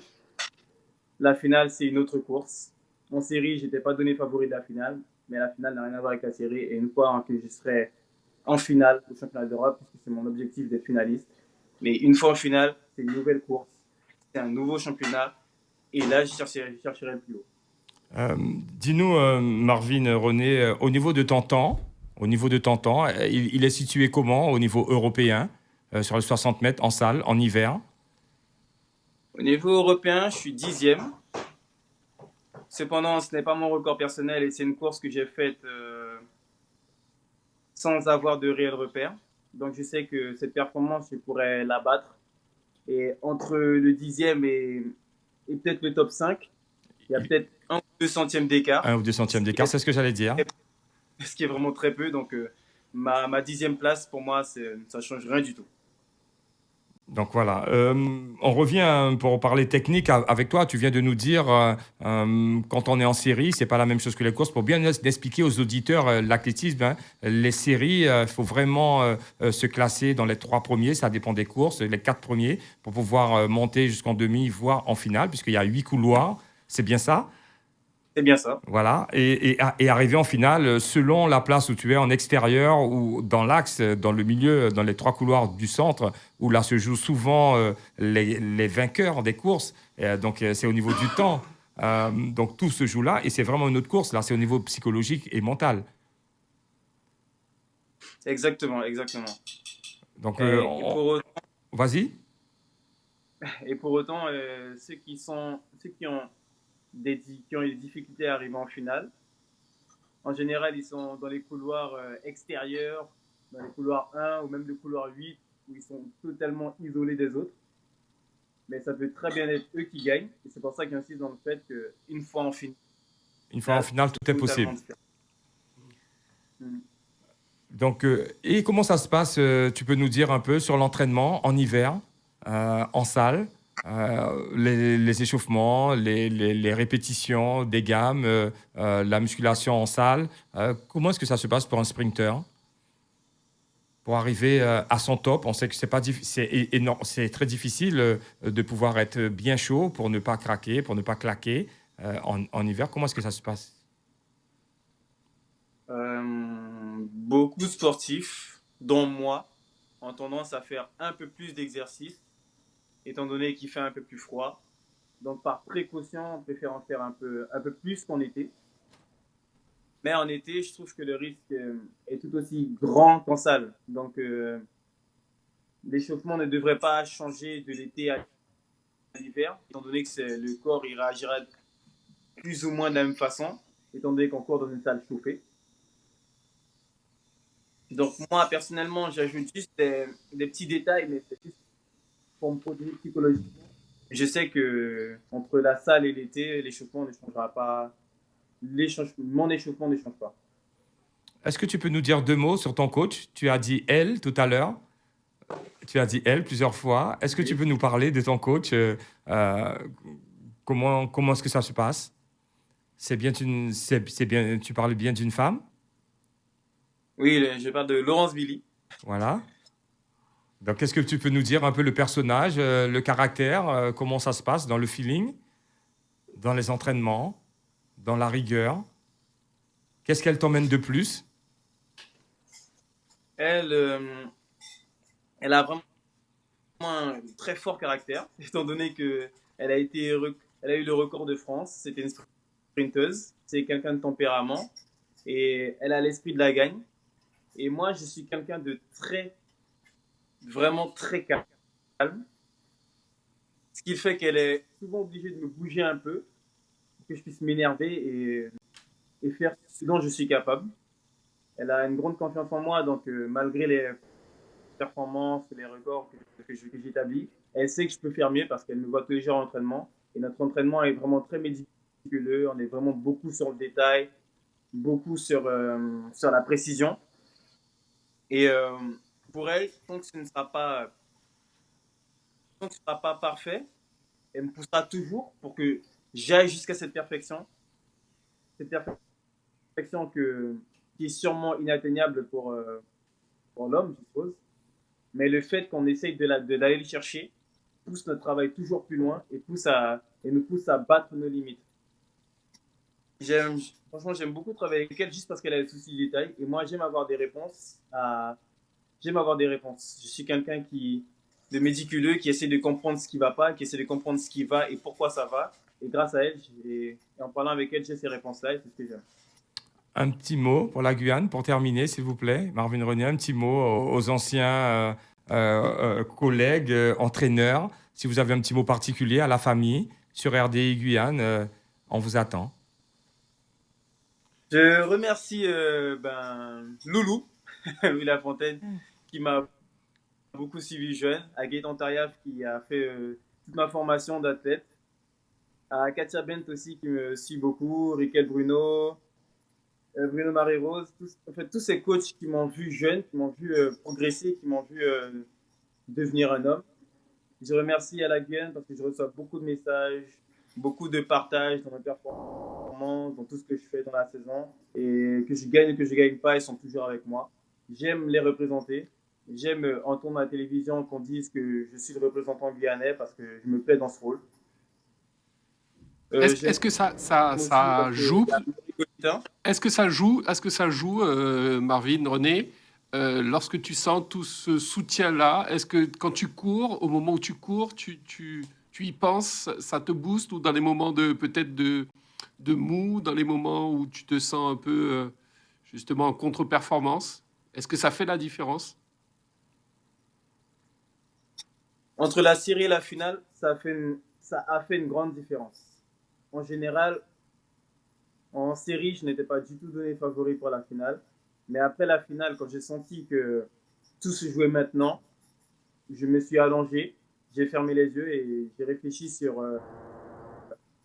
la finale, c'est une autre course. En série, j'étais pas donné favori de la finale, mais la finale n'a rien à voir avec la série. Et une fois que je serai en finale au championnat d'Europe, puisque c'est mon objectif d'être finaliste, mais une fois en finale, c'est une nouvelle course, c'est un nouveau championnat. Et là, je chercherai le plus haut. Dis-nous, Marvin René, au niveau de ton temps, il est situé comment au niveau européen, sur les 60 mètres en salle, en hiver? Au niveau européen, je suis 10e. Cependant, ce n'est pas mon record personnel et c'est une course que j'ai faite sans avoir de réel repère. Donc je sais que cette performance, je pourrais la battre. Et entre le 10e et peut-être le top 5, il y a peut-être 1 ou 2 centièmes d'écart. 1 ou 2 centièmes d'écart, c'est ce que j'allais dire. Ce qui est vraiment très peu. Donc ma 10e place, pour moi, ça ne change rien du tout. Donc voilà, on revient pour parler technique avec toi. Tu viens de nous dire quand on est en série, c'est pas la même chose que les courses. Pour bien expliquer aux auditeurs l'athlétisme, hein, les séries, il faut vraiment se classer dans les 3 premiers. Ça dépend des courses, les 4 premiers pour pouvoir monter jusqu'en demi, voire en finale, puisqu'il y a 8 couloirs. C'est bien ça? C'est bien ça. Voilà, et arriver en finale selon la place où tu es, en extérieur ou dans l'axe, dans le milieu, dans les 3 couloirs du centre, où là se jouent souvent les vainqueurs des courses. Donc c'est au niveau du temps. Donc tout se joue là, et c'est vraiment une autre course. Là, c'est au niveau psychologique et mental. Exactement, exactement. Donc, vas-y. Et pour autant, ceux qui ont eu des difficultés à arriver en finale, en général, ils sont dans les couloirs extérieurs, dans les couloirs 1 ou même le couloir 8, où ils sont totalement isolés des autres. Mais ça peut très bien être eux qui gagnent. Et c'est pour ça qu'ils insistent dans le fait qu'une fois en finale, Tout est possible. Donc, et comment ça se passe? Tu peux nous dire un peu sur l'entraînement en hiver, en salle, les échauffements, les répétitions des gammes, la musculation en salle. Comment est-ce que ça se passe pour un sprinter? Pour arriver à son top, on sait que c'est très difficile de pouvoir être bien chaud pour ne pas craquer, pour ne pas claquer en hiver. Comment est-ce que ça se passe? Beaucoup de sportifs, dont moi, ont tendance à faire un peu plus d'exercice, étant donné qu'il fait un peu plus froid. Donc par précaution, on préfère en faire un peu plus qu'en été. Mais en été, je trouve que le risque est tout aussi grand qu'en salle. Donc l'échauffement ne devrait pas changer de l'été à l'hiver, étant donné que le corps il réagira plus ou moins de la même façon, étant donné qu'on court dans une salle chauffée. Donc moi, personnellement, j'ajoute juste des petits détails, mais c'est juste pour me protéger psychologiquement. Je sais que entre la salle et l'été, l'échauffement ne changera pas. Mon échauffement ne change pas. Est-ce que tu peux nous dire 2 mots sur ton coach? Tu as dit elle tout à l'heure. Tu as dit elle plusieurs fois. Est-ce que tu peux nous parler de ton coach? Comment est-ce que ça se passe? C'est bien, tu parles bien d'une femme? Oui, je parle de Laurence Billy. Voilà. Donc, est-ce que tu peux nous dire un peu le personnage, le caractère, comment ça se passe dans le feeling, dans les entraînements, dans la rigueur? Qu'est-ce qu'elle t'emmène de plus? Elle a vraiment un très fort caractère, étant donné qu'elle a elle a eu le record de France. C'était une sprinteuse. C'est quelqu'un de tempérament et elle a l'esprit de la gagne. Et moi, je suis quelqu'un de vraiment très calme. Ce qui fait qu'elle est souvent obligée de me bouger un peu pour que je puisse m'énerver et faire ce dont je suis capable. Elle a une grande confiance en moi, donc malgré les performances, les records que j'établis, elle sait que je peux faire mieux parce qu'elle me voit tous les jours en entraînement. Et notre entraînement est vraiment très méticuleux. On est vraiment beaucoup sur le détail, beaucoup sur la précision. Et pour elle, tant que ce ne sera pas parfait, elle me poussera toujours pour que j'aille jusqu'à cette perfection. Cette perfection qui est sûrement inatteignable pour l'homme, je suppose. Mais le fait qu'on essaye d'aller le chercher pousse notre travail toujours plus loin et nous pousse à battre nos limites. Franchement, j'aime beaucoup travailler avec elle juste parce qu'elle a des soucis de détail. Et moi, j'aime avoir des réponses. Je suis quelqu'un de méticuleux, qui essaie de comprendre ce qui ne va pas, qui essaie de comprendre ce qui va et pourquoi ça va. Et grâce à elle, et en parlant avec elle, j'ai ces réponses-là et c'est ce que j'aime. Un petit mot pour la Guyane, pour terminer, s'il vous plaît. Marvin René, un petit mot aux anciens collègues, entraîneurs. Si vous avez un petit mot particulier à la famille sur RDI Guyane, on vous attend. Je remercie Loulou, Louis Lafontaine, qui m'a beaucoup suivi jeune, à Gaëtan Tariaf qui a fait toute ma formation d'athlète, à Katia Bent aussi qui me suit beaucoup, Riquel Bruno, Bruno Marie-Rose, tous ces coachs qui m'ont vu jeune, qui m'ont vu progresser, qui m'ont vu devenir un homme. Je remercie à la Guyane parce que je reçois beaucoup de messages, beaucoup de partages dans mes performances, dans tout ce que je fais dans la saison. Et que je gagne ou que je ne gagne pas, ils sont toujours avec moi. J'aime les représenter. J'aime entendre à la télévision qu'on dise que je suis le représentant guyanais parce que je me plais dans ce rôle. Est-ce que ça joue? Est-ce que ça joue, Marvin René, lorsque tu sens tout ce soutien-là? Est-ce que quand tu cours, au moment où tu cours, tu y penses, ça te booste, ou dans les moments peut-être de mou, dans les moments où tu te sens un peu justement en contre-performance? Est-ce que ça fait la différence? Entre la série et la finale, ça a fait une grande différence. En général, en série, je n'étais pas du tout donné favori pour la finale. Mais après la finale, quand j'ai senti que tout se jouait maintenant, je me suis allongé, j'ai fermé les yeux et j'ai réfléchi sur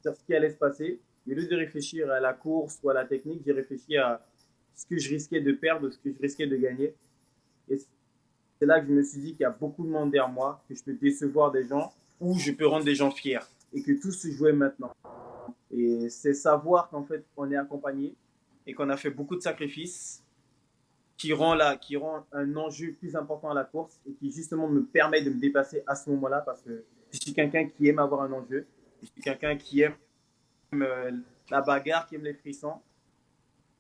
ce qui allait se passer. Et au lieu de réfléchir à la course ou à la technique, j'ai réfléchi à ce que je risquais de perdre, ce que je risquais de gagner. Et c'est là que je me suis dit qu'il y a beaucoup de monde derrière moi, que je peux décevoir des gens ou je peux rendre des gens fiers et que tout se jouait maintenant. Et c'est savoir qu'en fait, on est accompagné et qu'on a fait beaucoup de sacrifices qui rend un enjeu plus important à la course et qui justement me permet de me dépasser à ce moment-là parce que je suis quelqu'un qui aime avoir un enjeu, je suis quelqu'un qui aime la bagarre, qui aime les frissons.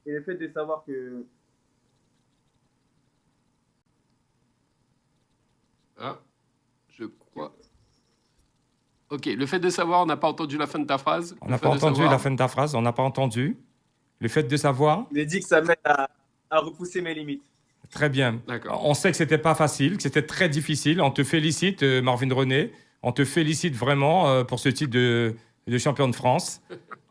Et le fait de savoir que... Ah, je crois... Ok, le fait de savoir, on n'a pas entendu la fin de ta phrase. On n'a pas entendu la fin de ta phrase, on n'a pas entendu. Le fait de savoir... Je dis que ça m'aide à repousser mes limites. Très bien. D'accord. On sait que c'était pas facile, que c'était très difficile. On te félicite, Marvin René. On te félicite vraiment pour ce titre de champion de France.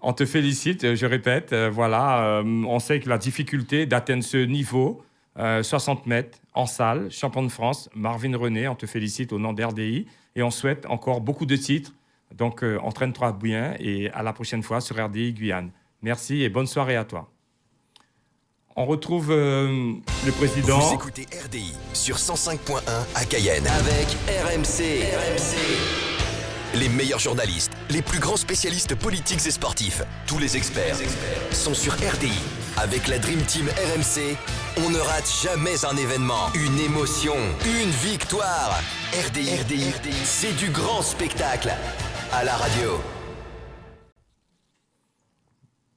On te félicite, je répète. Voilà, on sait que la difficulté d'atteindre ce niveau, 60 mètres en salle, champion de France, Marvin René, on te félicite au nom d'RDI. Et on souhaite encore beaucoup de titres. Donc, entraîne-toi bien et à la prochaine fois sur RDI Guyane. Merci et bonne soirée à toi. On retrouve le président. Vous écoutez RDI sur 105.1 à Cayenne avec RMC. Les meilleurs journalistes, les plus grands spécialistes politiques et sportifs, tous les experts sont sur RDI. Avec la Dream Team RMC, on ne rate jamais un événement, une émotion, une victoire. RDI, c'est du grand spectacle à la radio.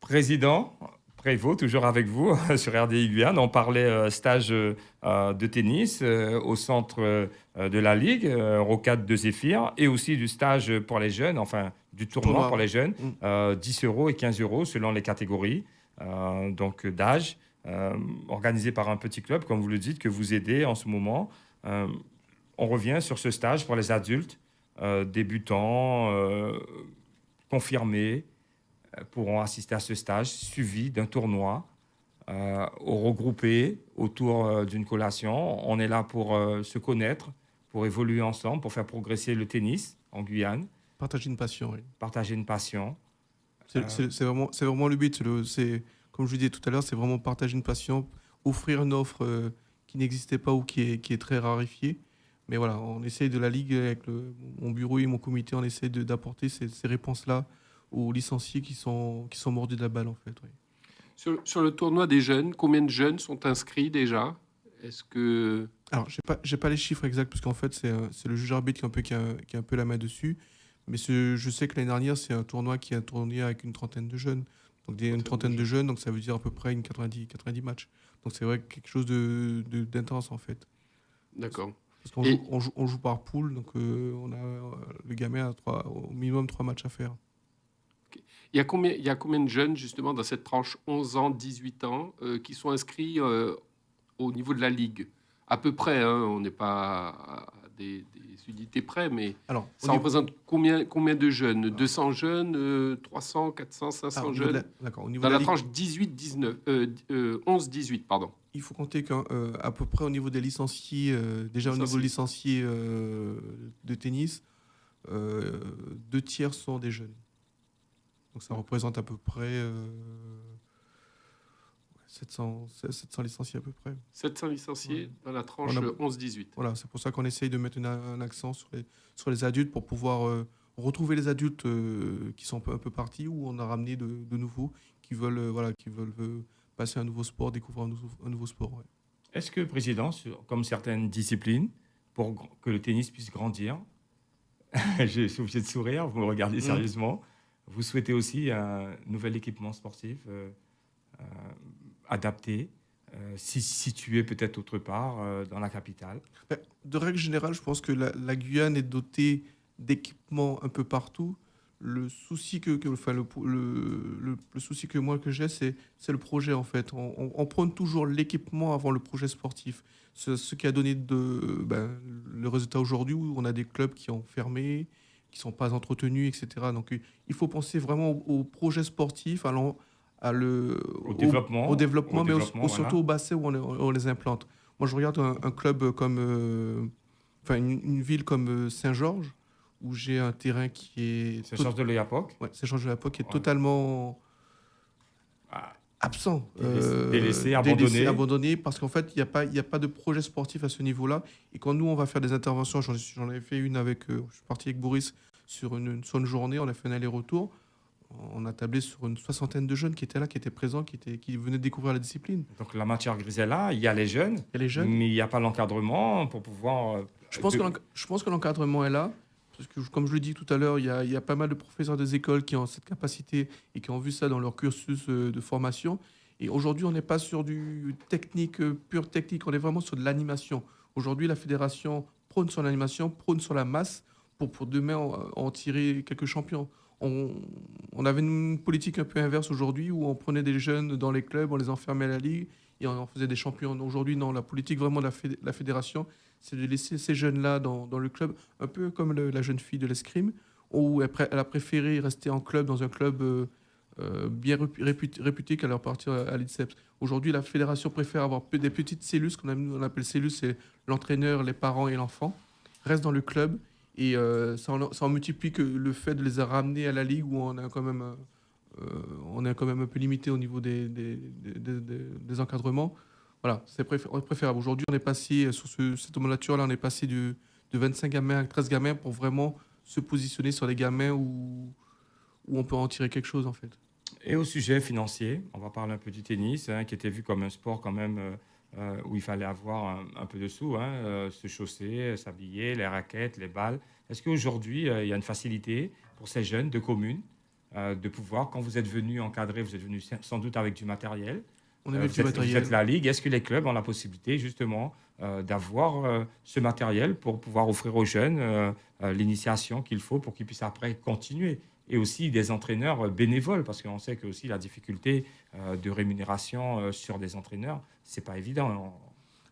Président Prévost, toujours avec vous sur RDI Guyane. On parlait stage de tennis au centre de la Ligue, Rocade de Zéphyr, et aussi du stage pour les jeunes, enfin du tournoi pour les jeunes, 10 euros et 15 euros selon les catégories donc d'âge, organisé par un petit club, comme vous le dites, que vous aidez en ce moment. On revient sur ce stage pour les adultes, débutants, confirmés, pourront assister à ce stage suivi d'un tournoi regroupé autour d'une collation. On est là pour se connaître, pour évoluer ensemble, pour faire progresser le tennis en Guyane, Partager une passion, oui. partager une passion. C'est vraiment le but. Comme je vous disais tout à l'heure, c'est vraiment partager une passion, offrir une offre qui n'existait pas ou qui est très raréfiée. Mais voilà, on essaye de la Ligue, avec mon bureau et mon comité, on essaye d'apporter ces réponses-là aux licenciés qui sont mordus de la balle, en fait. Oui. Sur le tournoi des jeunes, combien de jeunes sont inscrits déjà? Est-ce que... Alors, j'ai pas les chiffres exacts, parce qu'en fait, c'est le juge arbitre qui a un peu la main dessus. Mais je sais que l'année dernière, c'est un tournoi qui a tourné avec une trentaine de jeunes. Donc, une trentaine de jeunes, donc ça veut dire à peu près 90 matchs. Donc, c'est vrai quelque chose d'intense, en fait. D'accord. Parce qu'on on joue par poule, donc on a le gamin a au minimum 3 matchs à faire. Il y a combien de jeunes, justement, dans cette tranche 11 ans, 18 ans, qui sont inscrits au niveau de la Ligue? À peu près, hein, on n'est pas à des unités près, mais Alors, ça représente combien de jeunes? 200 jeunes, 300, 400, 500 jeunes? D'accord. Au niveau Dans de la Ligue, tranche 11-18, pardon. il faut compter qu'à peu près au niveau des licenciés, déjà au niveau licenciés de tennis, 2 tiers sont des jeunes. Donc ça représente à peu près 700 licenciés à peu près. 700 licenciés dans la tranche 11-18. Voilà, c'est pour ça qu'on essaye de mettre un accent sur les adultes pour pouvoir retrouver les adultes qui sont un peu partis ou on a ramené de nouveaux qui veulent passer un nouveau sport, découvrir un nouveau sport. Ouais. Est-ce que, Président, comme certaines disciplines, pour que le tennis puisse grandir, je suis obligé de sourire, vous me regardez sérieusement, vous souhaitez aussi un nouvel équipement sportif adapté, situé peut-être autre part dans la capitale? De règle générale, je pense que la Guyane est dotée d'équipements un peu partout. Le souci que moi que j'ai, c'est le projet en fait. On prône toujours l'équipement avant le projet sportif. Ce qui a donné le résultat aujourd'hui où on a des clubs qui ont fermé, qui sont pas entretenus, etc. Donc il faut penser vraiment au projet sportif, au développement, mais surtout au bassin où on les implante. Moi, je regarde un club comme, une ville comme Saint-Georges, où j'ai un terrain qui est... Saint-Georges de l'Oyapock. Ouais, Saint-Georges de l'Oyapock est totalement absent. Délaissé, abandonné, parce qu'en fait, il n'y a pas de projet sportif à ce niveau-là. Et quand nous, on va faire des interventions, j'en avais fait une avec... je suis parti avec Boris sur une journée, on a fait un aller-retour. On a tablé sur une 60aine de jeunes qui étaient là, qui étaient présents, qui venaient découvrir la discipline. Donc la matière grise est là, il y a les jeunes, mais il n'y a pas l'encadrement pour pouvoir... Je pense que l'encadrement est là, parce que comme je le dis tout à l'heure, il y a pas mal de professeurs des écoles qui ont cette capacité et qui ont vu ça dans leur cursus de formation. Et aujourd'hui, on n'est pas sur du technique, pure technique, on est vraiment sur de l'animation. Aujourd'hui, la fédération prône sur l'animation, prône sur la masse pour demain en tirer quelques champions. On avait une politique un peu inverse aujourd'hui où on prenait des jeunes dans les clubs, on les enfermait à la ligue et on en faisait des champions. Aujourd'hui, non, la politique vraiment de la fédération, c'est de laisser ces jeunes-là dans le club, un peu comme la jeune fille de l'escrime, où elle a préféré rester en club, dans un club bien réputé qu'à leur partir à l'INSEP. Aujourd'hui, la fédération préfère avoir des petites cellules, ce qu'on appelle cellules, c'est l'entraîneur, les parents et l'enfant, restent dans le club. Et ça en multiplie que le fait de les ramener à la Ligue où on est quand même un peu limité au niveau des encadrements. Voilà, c'est préférable. Aujourd'hui, on est passé, sur cette nomenclature-là, on est passé de 25 gamins à 13 gamins pour vraiment se positionner sur les gamins où on peut en tirer quelque chose, en fait. Et au sujet financier, on va parler un peu du tennis, qui était vu comme un sport quand même... où il fallait avoir un peu de sous, se chausser, s'habiller, les raquettes, les balles. Est-ce qu'aujourd'hui, il y a une facilité pour ces jeunes de communes de pouvoir, quand vous êtes venu encadrer, vous êtes venu sans doute avec du matériel. On avait Vous du êtes matériel. la Ligue. Est-ce que les clubs ont la possibilité justement d'avoir ce matériel pour pouvoir offrir aux jeunes l'initiation qu'il faut pour qu'ils puissent après continuer? Et aussi des entraîneurs bénévoles, parce qu'on sait que aussi la difficulté de rémunération sur des entraîneurs, c'est pas évident.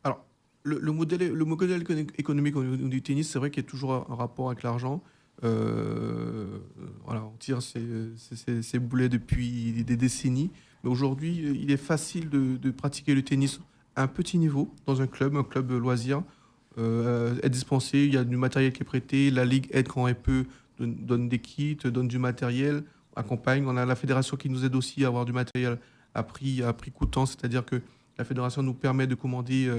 Alors, le modèle économique au niveau du tennis, c'est vrai qu'il y a toujours un rapport avec l'argent. Voilà, on tire ces boulets depuis des décennies. Mais aujourd'hui, il est facile de pratiquer le tennis à un petit niveau, dans un club loisir, être dispensé. Il y a du matériel qui est prêté. La Ligue aide quand elle peut, donne des kits, donne du matériel, accompagne. On a la fédération qui nous aide aussi à avoir du matériel à prix coûtant, c'est-à-dire que la fédération nous permet de commander,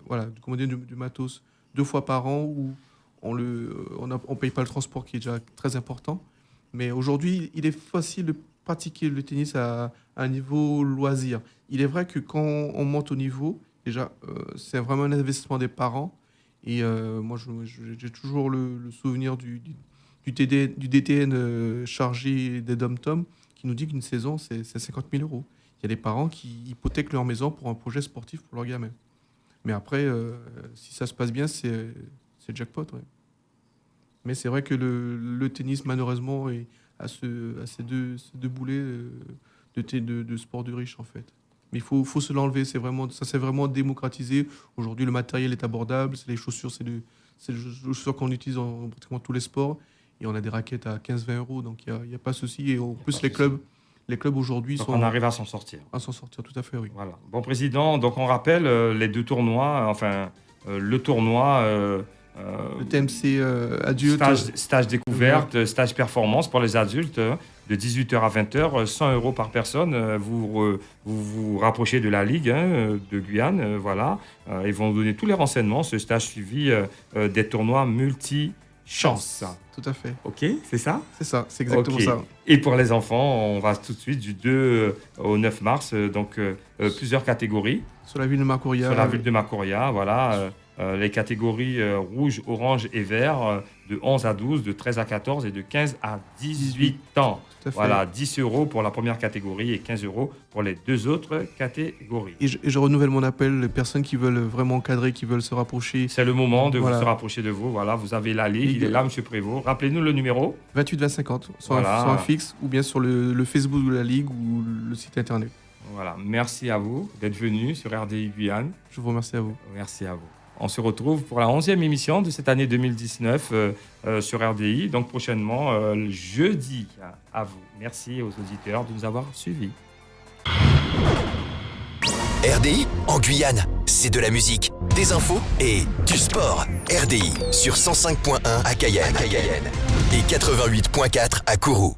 du matos 2 fois par an où on ne paye pas le transport qui est déjà très important. Mais aujourd'hui, il est facile de pratiquer le tennis à un niveau loisir. Il est vrai que quand on monte au niveau, déjà, c'est vraiment un investissement des parents. Et moi, j'ai toujours le souvenir du DTN chargé des dom-tom qui nous dit qu'une saison, c'est 50 000 euros. Il y a des parents qui hypothèquent leur maison pour un projet sportif pour leur gamin. Mais après, si ça se passe bien, c'est jackpot. Ouais. Mais c'est vrai que le tennis, malheureusement, a ces deux boulets de sport de riche, en fait. Mais il faut se l'enlever. Ça s'est vraiment démocratisé. Aujourd'hui, le matériel est abordable. C'est les chaussures qu'on utilise dans pratiquement tous les sports. Et on a des raquettes à 15-20 euros. Donc, il n'y a pas de souci. Et en plus, les clubs aujourd'hui Donc sont... on arrive à s'en sortir. À s'en sortir, tout à fait, oui. Voilà. Bon, Président, donc on rappelle les 2 tournois, le tournoi... Le TMC adulte. Stage découverte, stage performance pour les adultes, de 18h à 20h, 100 euros par personne. Vous rapprochez de la Ligue de Guyane, voilà. Ils vont vous donner tous les renseignements. Ce stage suivi des tournois multi-chance. Tout à fait. OK, c'est ça? C'est ça, c'est exactement OK. ça. Et pour les enfants, on va tout de suite du 2 au 9 mars, donc plusieurs catégories. Sur la ville de Macouria. Sur la ville de Macouria, voilà. Les catégories rouge, orange et vert, de 11 à 12, de 13 à 14 et de 15 à 18 ans. Tout à fait. Voilà, 10 euros pour la première catégorie et 15 euros pour les 2 autres catégories. Et je renouvelle mon appel, les personnes qui veulent vraiment encadrer, qui veulent se rapprocher. C'est le moment de Voilà. vous se rapprocher de vous. Voilà, vous avez la Ligue, il est là, M. Prévost. Rappelez-nous le numéro. 28 20 50, soit Voilà. un fixe, ou bien sur le Facebook de la Ligue ou le site internet. Voilà, merci à vous d'être venu sur RDI Guyane. Je vous remercie à vous. Merci à vous. On se retrouve pour la 11e émission de cette année 2019 sur RDI, donc prochainement jeudi à vous. Merci aux auditeurs de nous avoir suivis. RDI en Guyane, c'est de la musique, des infos et du sport. RDI sur 105.1 à Cayenne et 88.4 à Kourou.